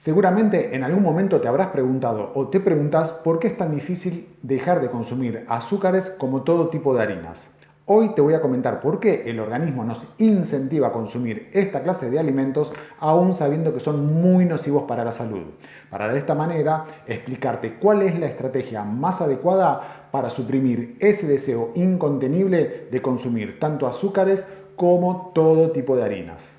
Seguramente en algún momento te habrás preguntado o te preguntas por qué es tan difícil dejar de consumir azúcares como todo tipo de harinas. Hoy te voy a comentar por qué el organismo nos incentiva a consumir esta clase de alimentos aún sabiendo que son muy nocivos para la salud. Para de esta manera explicarte cuál es la estrategia más adecuada para suprimir ese deseo incontenible de consumir tanto azúcares como todo tipo de harinas.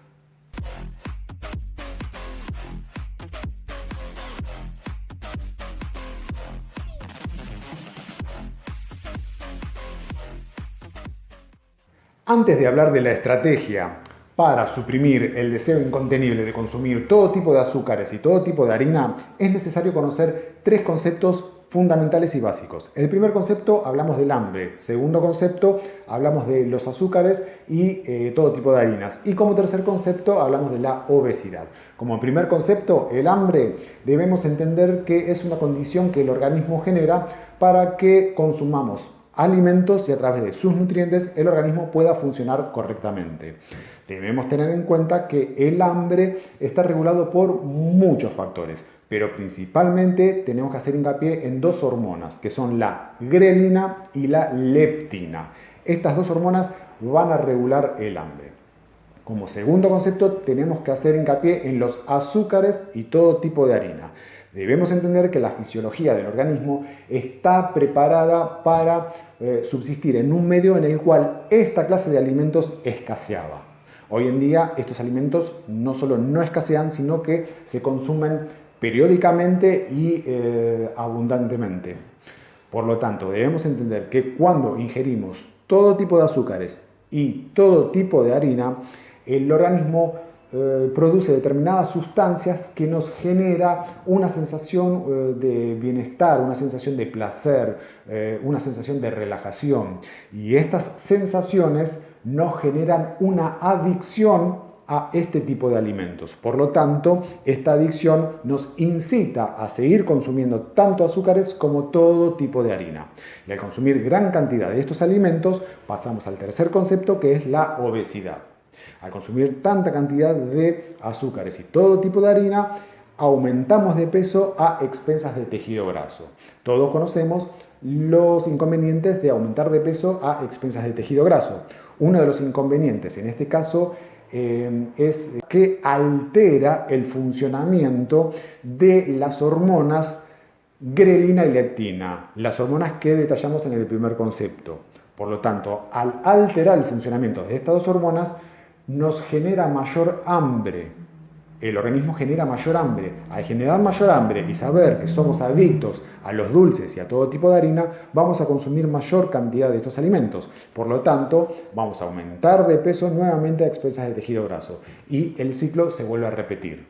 Antes de hablar de la estrategia para suprimir el deseo incontenible de consumir todo tipo de azúcares y todo tipo de harina, es necesario conocer tres conceptos fundamentales y básicos. El primer concepto hablamos del hambre, segundo concepto hablamos de los azúcares y todo tipo de harinas, y como tercer concepto hablamos de la obesidad. Como primer concepto, el hambre, debemos entender que es una condición que el organismo genera para que consumamos alimentos y a través de sus nutrientes el organismo pueda funcionar correctamente. Debemos tener en cuenta que el hambre está regulado por muchos factores, pero principalmente tenemos que hacer hincapié en dos hormonas, que son la grelina y la leptina. Estas dos hormonas van a regular el hambre. Como segundo concepto, tenemos que hacer hincapié en los azúcares y todo tipo de harina. Debemos entender que la fisiología del organismo está preparada para subsistir en un medio en el cual esta clase de alimentos escaseaba. Hoy en día estos alimentos no solo no escasean, sino que se consumen periódicamente y abundantemente. Por lo tanto, debemos entender que cuando ingerimos todo tipo de azúcares y todo tipo de harina, el organismo produce determinadas sustancias que nos genera una sensación de bienestar, una sensación de placer, una sensación de relajación. Y estas sensaciones nos generan una adicción a este tipo de alimentos. Por lo tanto, esta adicción nos incita a seguir consumiendo tanto azúcares como todo tipo de harina. Y al consumir gran cantidad de estos alimentos, pasamos al tercer concepto, que es la obesidad. Al consumir tanta cantidad de azúcares y todo tipo de harina, aumentamos de peso a expensas de tejido graso. Todos conocemos los inconvenientes de aumentar de peso a expensas de tejido graso. Uno de los inconvenientes en este caso es que altera el funcionamiento de las hormonas grelina y leptina, las hormonas que detallamos en el primer concepto. Por lo tanto, al alterar el funcionamiento de estas dos hormonas, nos genera mayor hambre. El organismo genera mayor hambre. Al generar mayor hambre y saber que somos adictos a los dulces y a todo tipo de harina, vamos a consumir mayor cantidad de estos alimentos. Por lo tanto, vamos a aumentar de peso nuevamente a expensas de tejido graso y el ciclo se vuelve a repetir.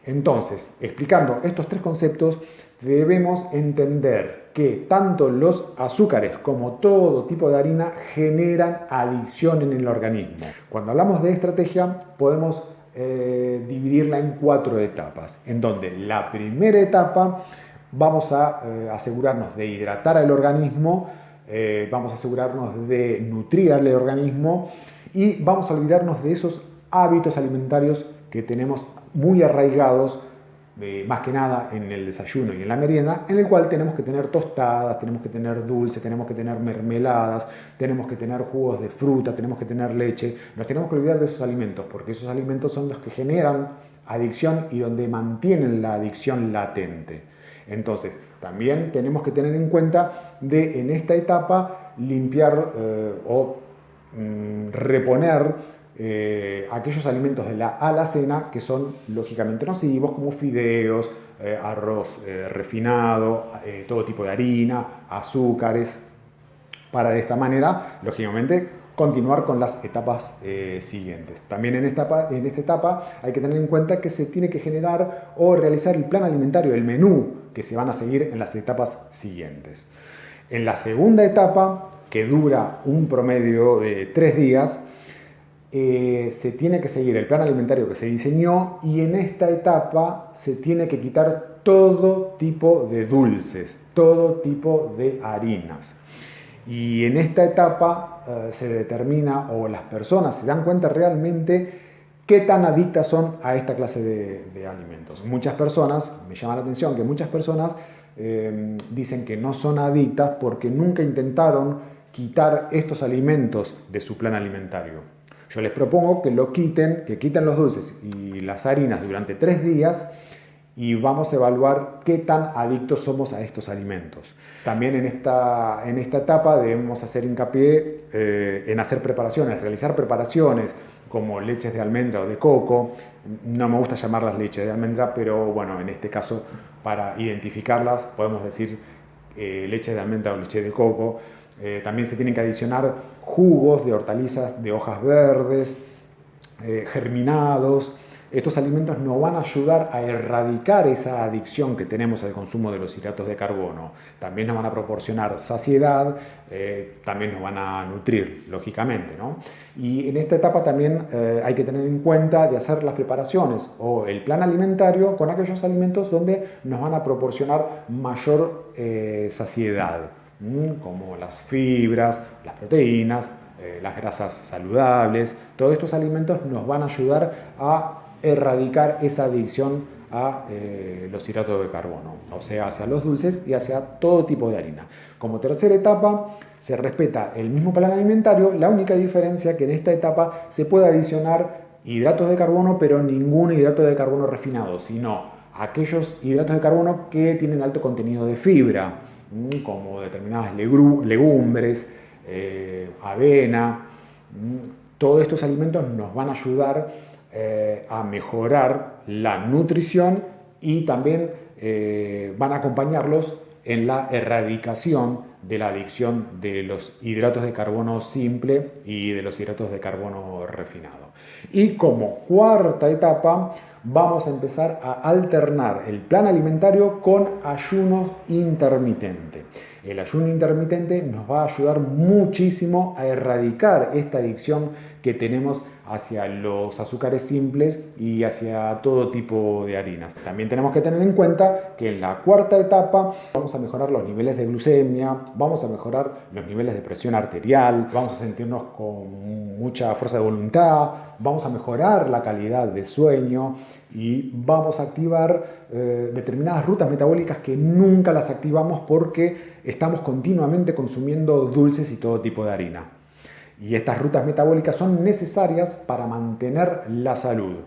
Entonces, explicando estos tres conceptos, debemos entender que tanto los azúcares como todo tipo de harina generan adicción en el organismo. Cuando hablamos de estrategia, podemos dividirla en 4 etapas, en donde la primera etapa vamos a asegurarnos de hidratar al organismo, vamos a asegurarnos de nutrir al organismo y vamos a olvidarnos de esos hábitos alimentarios que tenemos muy arraigados, más que nada en el desayuno y en la merienda, en el cual tenemos que tener tostadas, tenemos que tener dulces, tenemos que tener mermeladas, tenemos que tener jugos de fruta, tenemos que tener leche. Nos tenemos que olvidar de esos alimentos, porque esos alimentos son los que generan adicción y donde mantienen la adicción latente. Entonces, también tenemos que tener en cuenta de en esta etapa limpiar o reponer aquellos alimentos de la alacena que son lógicamente nocivos, como fideos, arroz refinado, todo tipo de harina, azúcares, para de esta manera, lógicamente, continuar con las etapas siguientes. También en esta etapa hay que tener en cuenta que se tiene que generar o realizar el plan alimentario, el menú que se van a seguir en las etapas siguientes. En la segunda etapa, que dura un promedio de 3 días, se tiene que seguir el plan alimentario que se diseñó y en esta etapa se tiene que quitar todo tipo de dulces, todo tipo de harinas. Y en esta etapa se determina o las personas se dan cuenta realmente ¿Qué tan adictas son a esta clase de alimentos? Muchas personas, me llama la atención que muchas personas dicen que no son adictas porque nunca intentaron quitar estos alimentos de su plan alimentario. Yo les propongo que quiten los dulces y las harinas durante 3 días y vamos a evaluar qué tan adictos somos a estos alimentos. También en esta etapa debemos hacer hincapié en hacer preparaciones, realizar preparaciones como leches de almendra o de coco. No me gusta llamarlas leches de almendra, pero bueno, en este caso para identificarlas podemos decir leche de almendra o leche de coco. También se tienen que adicionar jugos de hortalizas de hojas verdes, germinados. Estos alimentos nos van a ayudar a erradicar esa adicción que tenemos al consumo de los hidratos de carbono. También nos van a proporcionar saciedad, también nos van a nutrir, lógicamente, ¿no? Y en esta etapa también hay que tener en cuenta de hacer las preparaciones o el plan alimentario con aquellos alimentos donde nos van a proporcionar mayor saciedad, como las fibras, las proteínas, las grasas saludables. Todos estos alimentos nos van a ayudar a erradicar esa adicción a los hidratos de carbono, o sea, hacia los dulces y hacia todo tipo de harina. Como tercera etapa, se respeta el mismo plan alimentario, la única diferencia que en esta etapa se puede adicionar hidratos de carbono, pero ningún hidrato de carbono refinado, sino aquellos hidratos de carbono que tienen alto contenido de fibra, como determinadas legumbres, avena. Todos estos alimentos nos van a ayudar a mejorar la nutrición y también van a acompañarlos en la erradicación de la adicción de los hidratos de carbono simple y de los hidratos de carbono refinado. Y como cuarta etapa vamos a empezar a alternar el plan alimentario con ayuno intermitente. El ayuno intermitente nos va a ayudar muchísimo a erradicar esta adicción que tenemos hacia los azúcares simples y hacia todo tipo de harinas. También tenemos que tener en cuenta que en la cuarta etapa vamos a mejorar los niveles de glucemia, vamos a mejorar los niveles de presión arterial, vamos a sentirnos con mucha fuerza de voluntad, vamos a mejorar la calidad de sueño y vamos a activar determinadas rutas metabólicas que nunca las activamos porque estamos continuamente consumiendo dulces y todo tipo de harina. Y estas rutas metabólicas son necesarias para mantener la salud.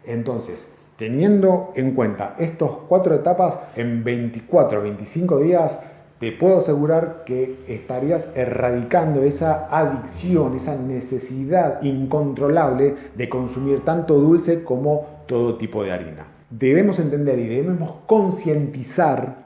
Entonces, teniendo en cuenta estas 4 etapas, en 24 o 25 días, te puedo asegurar que estarías erradicando esa adicción, esa necesidad incontrolable de consumir tanto dulce como todo tipo de harina. Debemos entender y debemos concientizar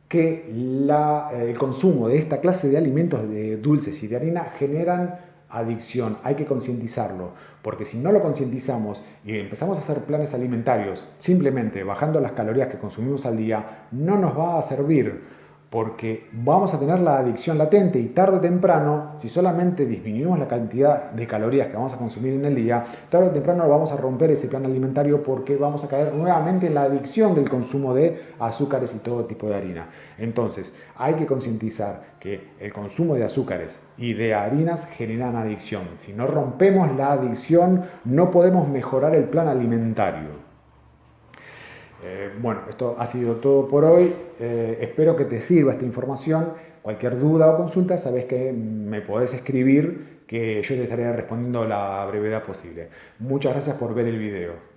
que el consumo de esta clase de alimentos, de dulces y de harina, generan adicción. Hay que concientizarlo, porque si no lo concientizamos y empezamos a hacer planes alimentarios simplemente bajando las calorías que consumimos al día, no nos va a servir, porque vamos a tener la adicción latente y tarde o temprano, si solamente disminuimos la cantidad de calorías que vamos a consumir en el día, tarde o temprano vamos a romper ese plan alimentario porque vamos a caer nuevamente en la adicción del consumo de azúcares y todo tipo de harina. Entonces, hay que concientizar que el consumo de azúcares y de harinas generan adicción. Si no rompemos la adicción, no podemos mejorar el plan alimentario. Bueno, esto ha sido todo por hoy. Espero que te sirva esta información. Cualquier duda o consulta, sabes que me podés escribir, que yo te estaré respondiendo a la brevedad posible. Muchas gracias por ver el video.